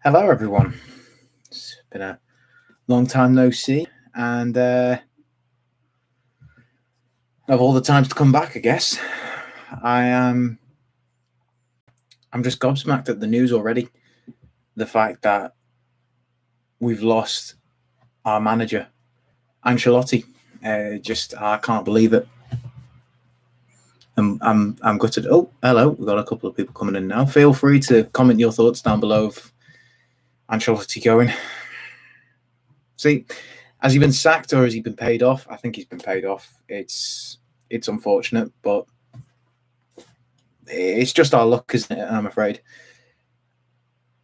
Hello, everyone. It's been a long time no see, and of all the times to come back, I guess I am. I'm just gobsmacked at the news already. The fact that we've lost our manager, Ancelotti. I can't believe it. I'm gutted. Oh, hello. We've got a couple of people coming in now. Feel free to comment your thoughts down below of Ancelotti going. See, has he been sacked or has he been paid off? I think he's been paid off. It's unfortunate, but it's just our luck, isn't it? I'm afraid.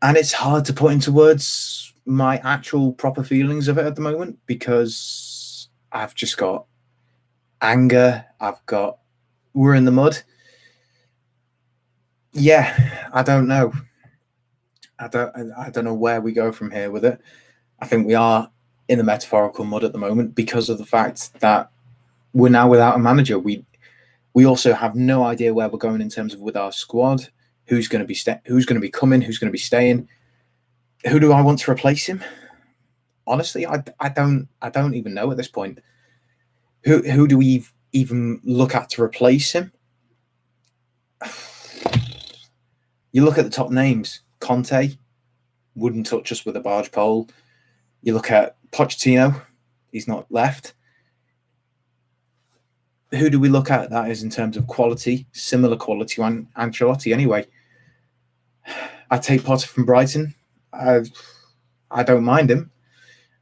And it's hard to put into words my actual proper feelings of it at the moment because I've just got anger. We're in the mud. Yeah, I don't know. I don't know where we go from here with it. I think we are in the metaphorical mud at the moment because of the fact that we're now without a manager. We also have no idea where we're going in terms of with our squad. Who's going to be who's going to be coming? Who's going to be staying? Who do I want to replace him? Honestly, I don't even know at this point. Who do we even look at to replace him? You look at the top names. Conte wouldn't touch us with a barge pole. You look at Pochettino, he's not left. Who do we look at that is in terms of quality, similar quality to Ancelotti anyway? I take Potter from Brighton. I don't mind him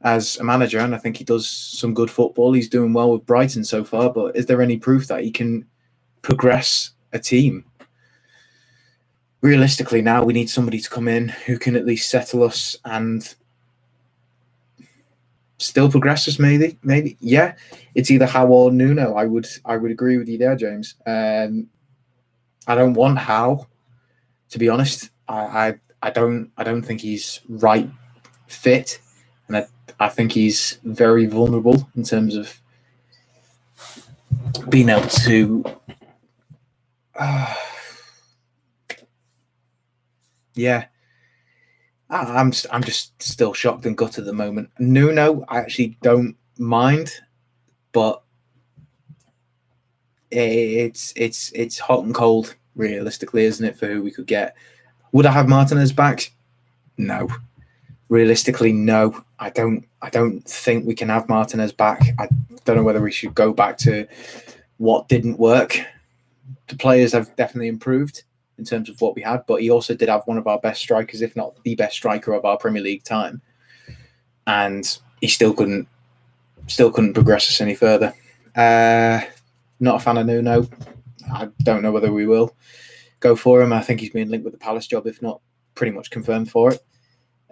as a manager, and I think he does some good football. He's doing well with Brighton so far, but is there any proof that he can progress a team? Realistically, now we need somebody to come in who can at least settle us and still progress us. Maybe, yeah. It's either Howe or Nuno. I would agree with you there, James. I don't want Howe, to be honest. I don't think he's right fit, and I think he's very vulnerable in terms of being able to. Yeah, I'm just still shocked and gutted at the moment. Nuno, I actually don't mind, but it's hot and cold, realistically, isn't it, for who we could get? Would I have Martinez back? No. Realistically, no. I don't think we can have Martinez back. I don't know whether we should go back to what didn't work. The players have definitely improved in terms of what we had, but he also did have one of our best strikers, if not the best striker of our Premier League time, and he still couldn't progress us any further. Not a fan of Nuno. I don't know whether we will go for him. I think he's being linked with the Palace job, if not pretty much confirmed for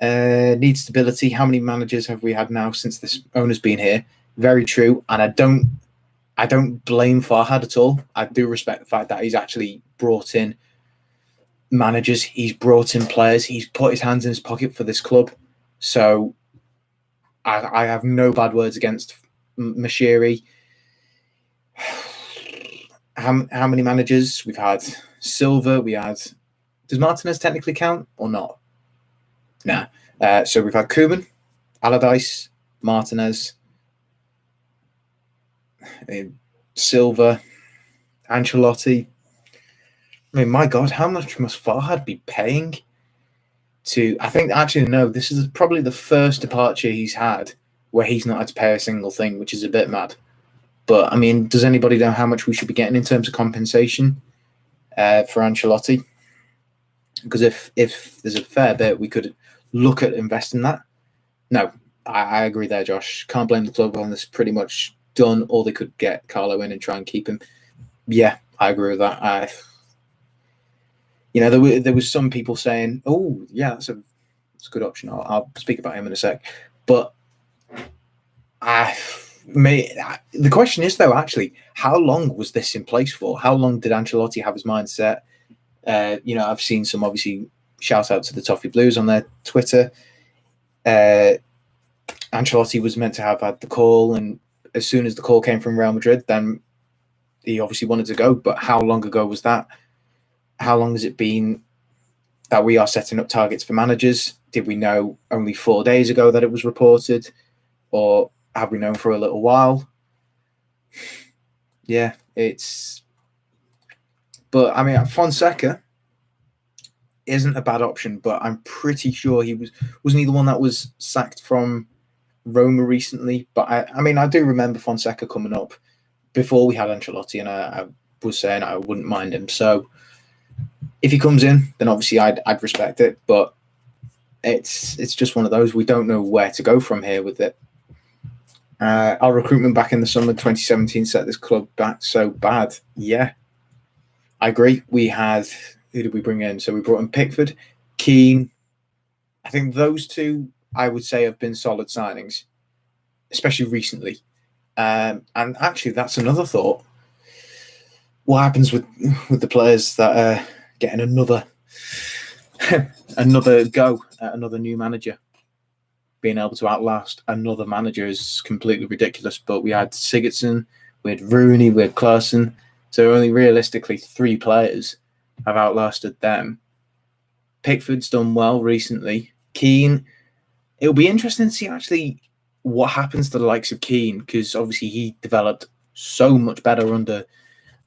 it. Needs stability. How many managers have we had now since this owner's been here? Very true, and I don't blame Farhad at all. I do respect the fact that he's actually brought in managers, he's brought in players, he's put his hands in his pocket for this club. So I have no bad words against Mashiri. How many managers we've had? Silva, we had. Does Martinez technically count or not? Nah. So we've had Koeman, Allardyce, Martinez, Silva, Ancelotti. I mean, my God, how much must Farhad be paying to... I think, actually, no, this is probably the first departure he's had where he's not had to pay a single thing, which is a bit mad. But, I mean, does anybody know how much we should be getting in terms of compensation for Ancelotti? Because if there's a fair bit, we could look at investing that. No, I agree there, Josh. Can't blame the club on this. Pretty much done all they could get Carlo in and try and keep him. Yeah, I agree with that. There was some people saying, "Oh, yeah, that's a good option." I'll speak about him in a sec. But the question is, though, actually, how long was this in place for? How long did Ancelotti have his mind set? I've seen some, obviously, shout out to the Toffee Blues on their Twitter. Ancelotti was meant to have had the call, and as soon as the call came from Real Madrid, then he obviously wanted to go. But how long ago was that? How long has it been that we are setting up targets for managers? Did we know only 4 days ago that it was reported, or have we known for a little while? Yeah, it's. But I mean, Fonseca isn't a bad option, but I'm pretty sure wasn't he the one that was sacked from Roma recently? But I mean, I do remember Fonseca coming up before we had Ancelotti, and I was saying I wouldn't mind him. So if he comes in, then obviously I'd respect it. But it's just one of those. We don't know where to go from here with it. Our recruitment back in the summer 2017 set this club back so bad. Yeah, I agree. We had, who did we bring in? So we brought in Pickford, Keane. I think those two, I would say, have been solid signings, especially recently. And actually, that's another thought. What happens with the players that are getting another go at another new manager? Being able to outlast another manager is completely ridiculous. But we had Sigurdsson, we had Rooney, we had Klaassen. So only realistically 3 players have outlasted them. Pickford's done well recently. Keane, it'll be interesting to see actually what happens to the likes of Keane, because obviously he developed so much better under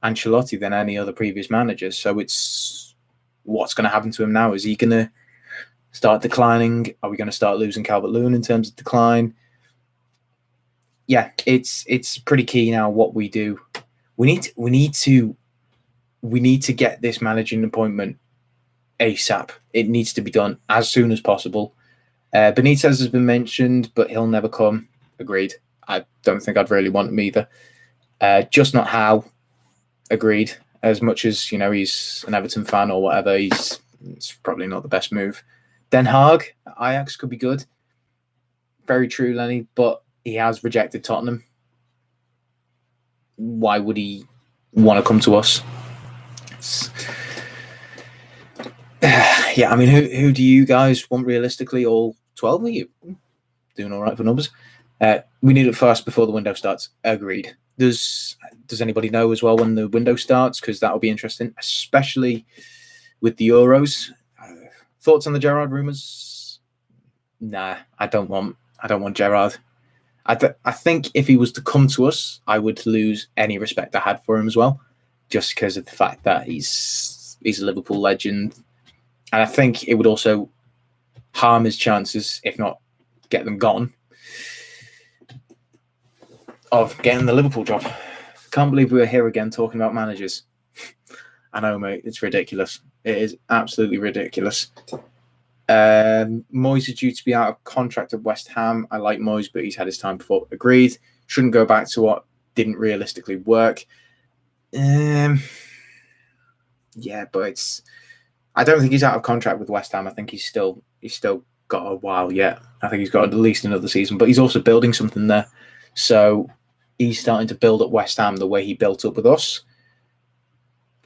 Ancelotti than any other previous managers. So it's what's going to happen to him now? Is he going to start declining? Are we going to start losing Calvert-Lewin in terms of decline? Yeah, it's pretty key now what we do. We need to get this managing appointment ASAP. It needs to be done as soon as possible. Benitez has been mentioned, but he'll never come. Agreed. I don't think I'd really want him either. Just not how. Agreed. As much as he's an Everton fan or whatever, it's probably not the best move. Den Haag, Ajax could be good. Very true, Lenny, but he has rejected Tottenham. Why would he want to come to us? Yeah, I mean, who do you guys want realistically? All 12 of you? Doing all right for numbers. We need it first before the window starts. Agreed. Does anybody know as well when the window starts? Because that'll be interesting, especially with the Euros. Thoughts on the Gerrard rumours? Nah, I don't want Gerrard. I think if he was to come to us, I would lose any respect I had for him as well, just because of the fact that he's a Liverpool legend, and I think it would also harm his chances, if not get them gone, of getting the Liverpool job. Can't believe we're here again talking about managers. I know, mate. It's ridiculous. It is absolutely ridiculous. Moyes is due to be out of contract at West Ham. I like Moyes, but he's had his time before. Agreed. Shouldn't go back to what didn't realistically work. Yeah, but I don't think he's out of contract with West Ham. I think he's still got a while yet. I think he's got at least another season, but he's also building something there. So he's starting to build at West Ham the way he built up with us.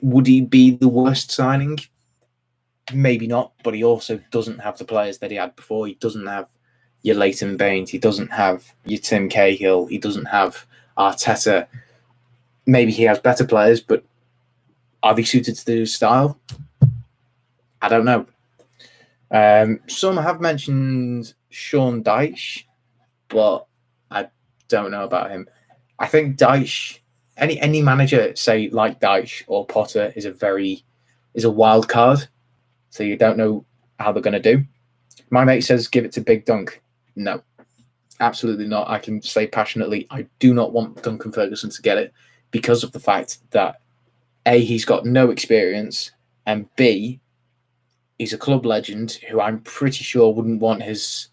Would he be the worst signing? Maybe not, but he also doesn't have the players that he had before. He doesn't have your Leighton Baines. He doesn't have your Tim Cahill. He doesn't have Arteta. Maybe he has better players, but are they suited to the style? I don't know. Some have mentioned Sean Dyche, but I don't know about him. I think Dyche, any manager, say like Dyche or Potter, is a wild card. So you don't know how they're going to do. My mate says give it to Big Dunk. No, absolutely not. I can say passionately, I do not want Duncan Ferguson to get it because of the fact that A, he's got no experience, and B, he's a club legend who I'm pretty sure wouldn't want his,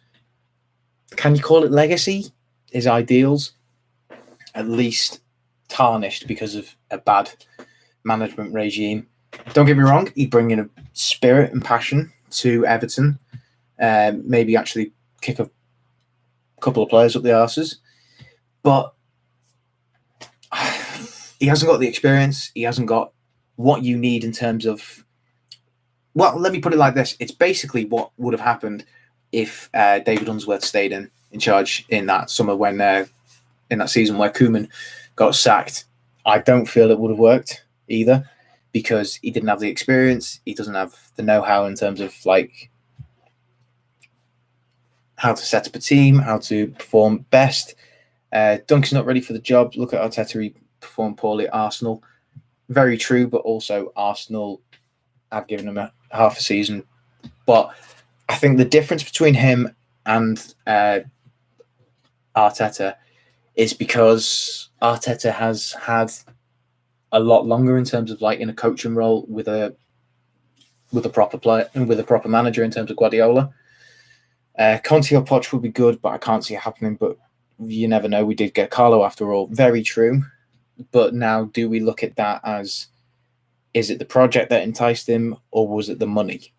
can you call it legacy? His ideals, at least tarnished because of a bad management regime. Don't get me wrong, he'd bring in a spirit and passion to Everton. Maybe actually kick a couple of players up the arses. But he hasn't got the experience. He hasn't got what you need in terms of... Well, let me put it like this. It's basically what would have happened if David Unsworth stayed in charge in that summer when in that season where Koeman got sacked. I don't feel it would have worked either, because he didn't have the experience. He doesn't have the know-how in terms of like how to set up a team, how to perform best. Duncan's not ready for the job. Look at Arteta, he performed poorly at Arsenal. Very true, but also Arsenal have given him half a season. But I think the difference between him and Arteta is because Arteta has had a lot longer in terms of like in a coaching role with a proper player and with a proper manager in terms of Guardiola. Conte or Poch would be good, but I can't see it happening. But you never know. We did get Carlo after all. Very true. But now, do we look at that as, is it the project that enticed him, or was it the money?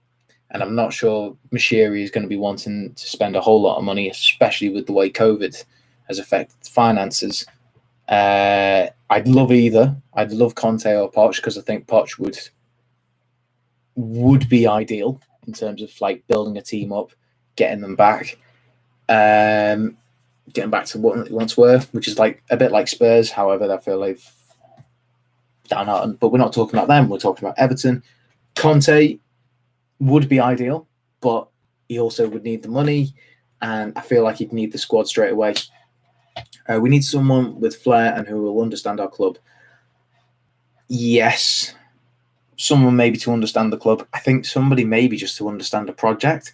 And I'm not sure Moshiri is going to be wanting to spend a whole lot of money, especially with the way COVID has affected finances. I'd love either. I'd love Conte or Poch, because I think Poch would be ideal in terms of like building a team up, getting them back, getting back to what they once were, which is like a bit like Spurs. However, I feel they've downhearted. But we're not talking about them. We're talking about Everton. Conte would be ideal, but he also would need the money, and I feel like he'd need the squad straight away. We need someone with flair and who will understand our club. Yes, someone maybe to understand the club. I think somebody maybe just to understand the project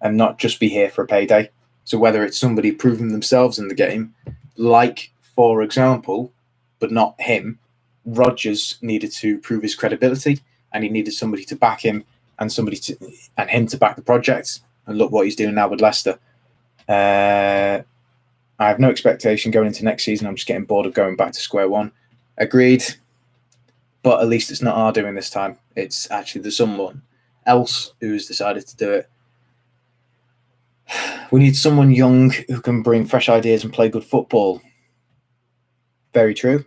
and not just be here for a payday. So whether it's somebody proving themselves in the game, like, for example, but not him, Rodgers needed to prove his credibility, and he needed somebody to back him and him to back the project. And look what he's doing now with Leicester. I have no expectation going into next season. I'm just getting bored of going back to square one. Agreed. But at least it's not our doing this time. It's actually there's someone else who's decided to do it. We need someone young who can bring fresh ideas and play good football. Very true.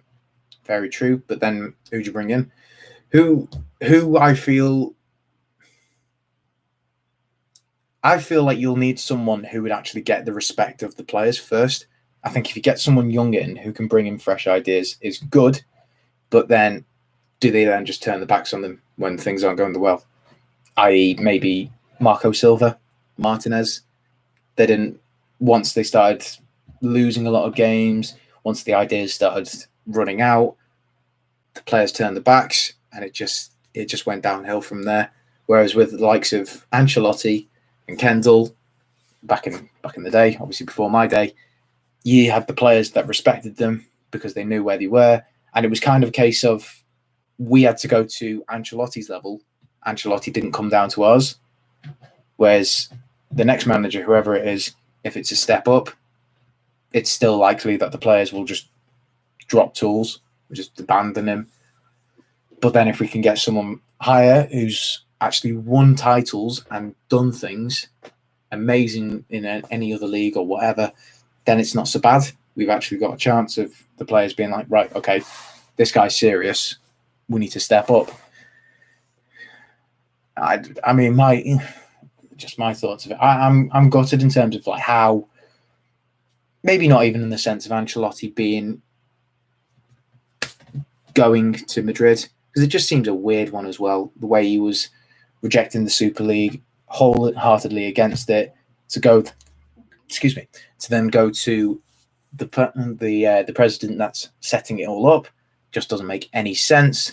Very true. But then who do you bring in? Who I feel like you'll need someone who would actually get the respect of the players first. I think if you get someone young in who can bring in fresh ideas is good, but then do they then just turn the backs on them when things aren't going well? I.e. maybe Marco Silva, Martinez. They didn't, once they started losing a lot of games, once the ideas started running out, the players turned the backs, and it just went downhill from there. Whereas with the likes of Ancelotti and Kendall, back in the day, obviously before my day, you had the players that respected them because they knew where they were, and it was kind of a case of we had to go to Ancelotti's level. Ancelotti didn't come down to us, whereas the next manager, whoever it is, if it's a step up, it's still likely that the players will just drop tools, just abandon him. But then if we can get someone higher who's actually won titles and done things amazing in any other league or whatever, then it's not so bad. We've actually got a chance of the players being like, right, okay, this guy's serious. We need to step up. I mean, my thoughts of it. I'm gutted in terms of like how, maybe not even in the sense of Ancelotti going to Madrid, because it just seems a weird one as well. The way he was rejecting the Super League, wholeheartedly against it, to then go to the president that's setting it all up, just doesn't make any sense.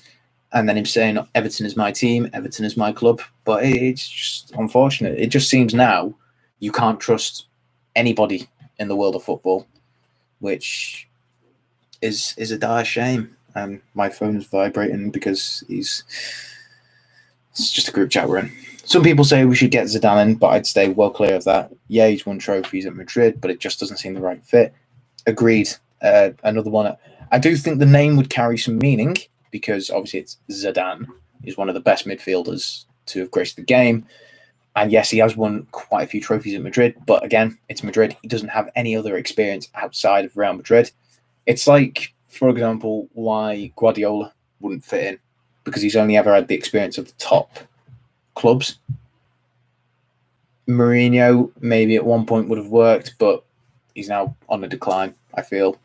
And then him saying Everton is my team, Everton is my club, but it's just unfortunate. It just seems now you can't trust anybody in the world of football, which is a dire shame. And my phone is vibrating because it's just a group chat we're in. Some people say we should get Zidane in, but I'd stay well clear of that. Yeah, he's won trophies at Madrid, but it just doesn't seem the right fit. Agreed. Another one. I do think the name would carry some meaning because obviously it's Zidane. He's one of the best midfielders to have graced the game. And yes, he has won quite a few trophies at Madrid, but again, it's Madrid. He doesn't have any other experience outside of Real Madrid. It's like, for example, why Guardiola wouldn't fit in, because he's only ever had the experience of the top clubs. Mourinho maybe at one point would have worked, but he's now on a decline, I feel.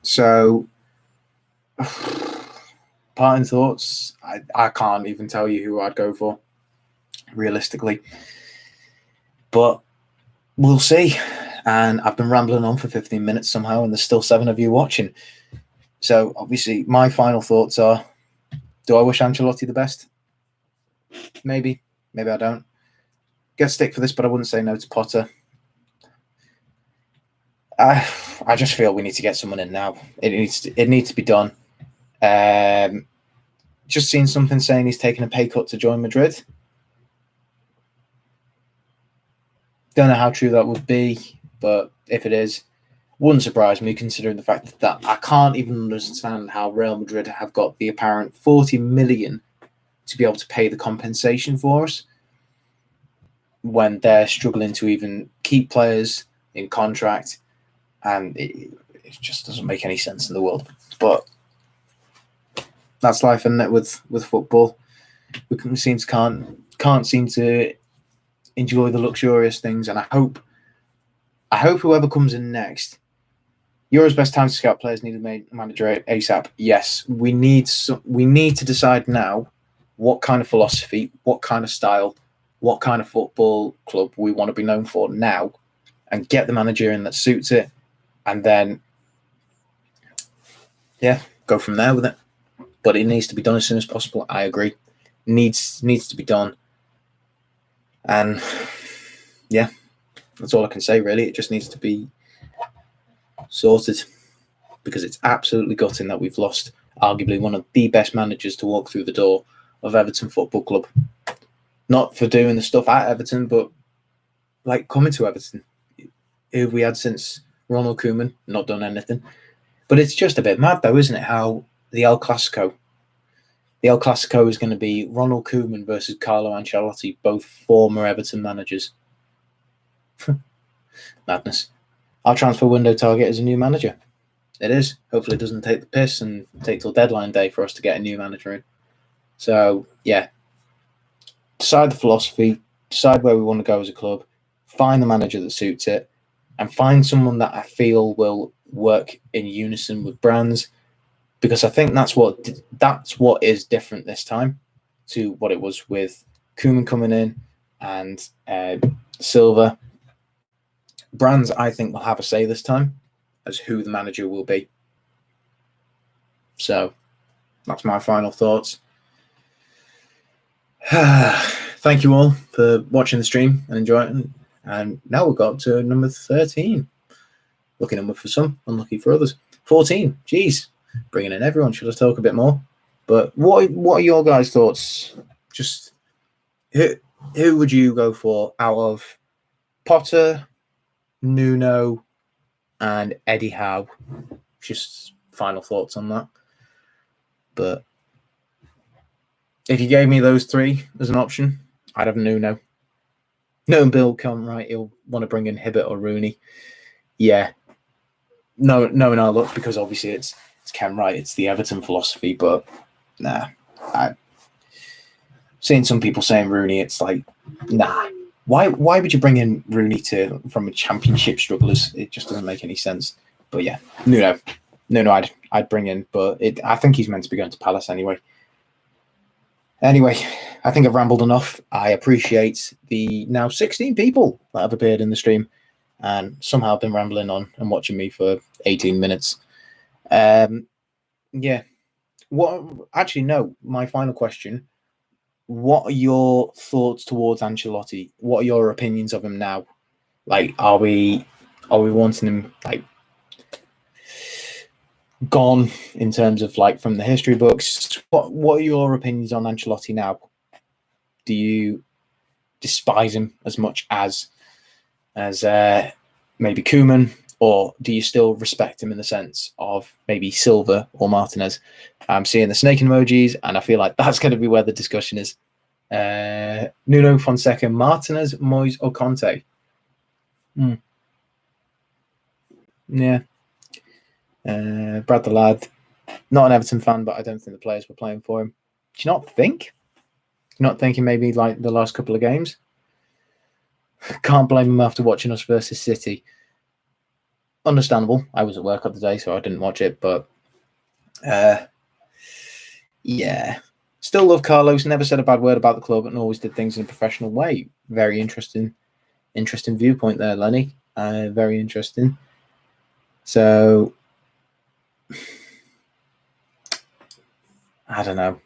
So, parting thoughts, I can't even tell you who I'd go for, realistically. But we'll see. And I've been rambling on for 15 minutes somehow, and there's still 7 of you watching. So obviously, my final thoughts are: do I wish Ancelotti the best? Maybe I don't. Get stick for this, but I wouldn't say no to Potter. I just feel we need to get someone in now. It needs to be done. Just seen something saying he's taking a pay cut to join Madrid. Don't know how true that would be, but if it is, wouldn't surprise me considering the fact that I can't even understand how Real Madrid have got the apparent 40 million to be able to pay the compensation for us when they're struggling to even keep players in contract, and it just doesn't make any sense in the world. But that's life, isn't it? With football, we can't seem to enjoy the luxurious things, and I hope whoever comes in next. Euro's best time to scout players need a manager ASAP. Yes, we need to decide now what kind of philosophy, what kind of style, what kind of football club we want to be known for now, and get the manager in that suits it, and then go from there with it. But it needs to be done as soon as possible. I agree. Needs to be done. And yeah, that's all I can say really. It just needs to be sorted, because it's absolutely gutting that we've lost arguably one of the best managers to walk through the door of Everton Football Club. Not for doing the stuff at Everton, but like coming to Everton, who we had since Ronald Koeman, not done anything. But it's just a bit mad though, isn't it, how the El Clasico is going to be Ronald Koeman versus Carlo Ancelotti, both former Everton managers. Madness. Our transfer window target is a new manager. It is. Hopefully it doesn't take the piss and take till deadline day for us to get a new manager in. So, yeah. Decide the philosophy, decide where we want to go as a club, find the manager that suits it, and find someone that I feel will work in unison with Brands, because I think that's what is different this time to what it was with Koeman coming in and Silva. Brands, I think, will have a say this time as who the manager will be. So that's my final thoughts. Thank you all for watching the stream and enjoying it. And now we've got to number 13. Lucky number for some, unlucky for others. 14. Jeez. Bringing in everyone. Should I talk a bit more? But what are your guys' thoughts? Just who would you go for out of Potter, Nuno, and Eddie Howe? Just final thoughts on that. But if you gave me those 3 as an option, I'd have Nuno. No, Bill come right. He'll want to bring in Hibbert or Rooney. Yeah. No, in our luck, because obviously it's Ken Wright. It's the Everton philosophy. But nah, I've seen some people saying Rooney. It's like, nah. Why would you bring in Rooney from a championship strugglers? It just doesn't make any sense. But yeah, Nuno, I'd bring in. But I think he's meant to be going to Palace anyway. Anyway, I think I've rambled enough. I appreciate the now 16 people that have appeared in the stream and somehow been rambling on and watching me for 18 minutes. Yeah. My final question. What are your thoughts towards Ancelotti? What are your opinions of him now? Like, are we wanting him like gone in terms of like from the history books? What are your opinions on Ancelotti now? Do you despise him as much as maybe Koeman, or do you still respect him in the sense of maybe Silva or Martinez? I'm seeing the snake emojis, and I feel like that's going to be where the discussion is. Nuno, Fonseca, Martinez, Moyes, or Conte? Yeah. Brad the Lad, not an Everton fan, but I don't think the players were playing for him. Do you not think? You're not thinking maybe like the last couple of games? Can't blame him after watching us versus City. Understandable. I was at work the other day, so I didn't watch it, but yeah. Still love Carlos, never said a bad word about the club and always did things in a professional way. Very interesting interesting viewpoint there, Lenny. Very interesting. So, I don't know.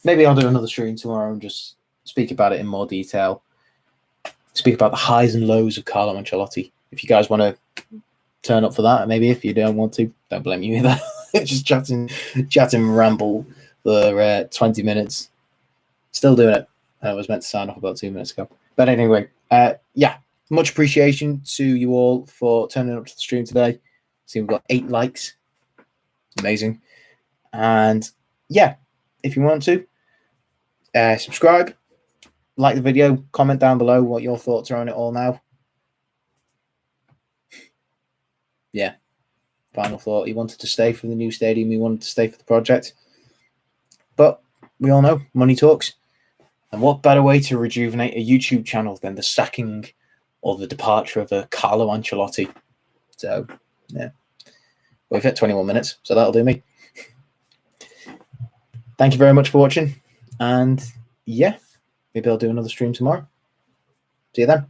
Maybe I'll do another stream tomorrow and just speak about it in more detail. Speak about the highs and lows of Carlo Ancelotti. If you guys want to turn up for that, maybe if you don't want to, don't blame you either. Just chatting ramble for 20 minutes. Still doing it. I was meant to sign off about 2 minutes ago. But anyway, yeah, much appreciation to you all for turning up to the stream today. See, we've got 8 likes. Amazing. And yeah, if you want to, subscribe, like the video, comment down below what your thoughts are on it all now. Yeah. Final thought, he wanted to stay for the new stadium. He wanted to stay for the project. But we all know money talks. And what better way to rejuvenate a YouTube channel than the sacking or the departure of a Carlo Ancelotti? So, yeah. We've hit 21 minutes, so that'll do me. Thank you very much for watching. And, yeah, maybe I'll do another stream tomorrow. See you then.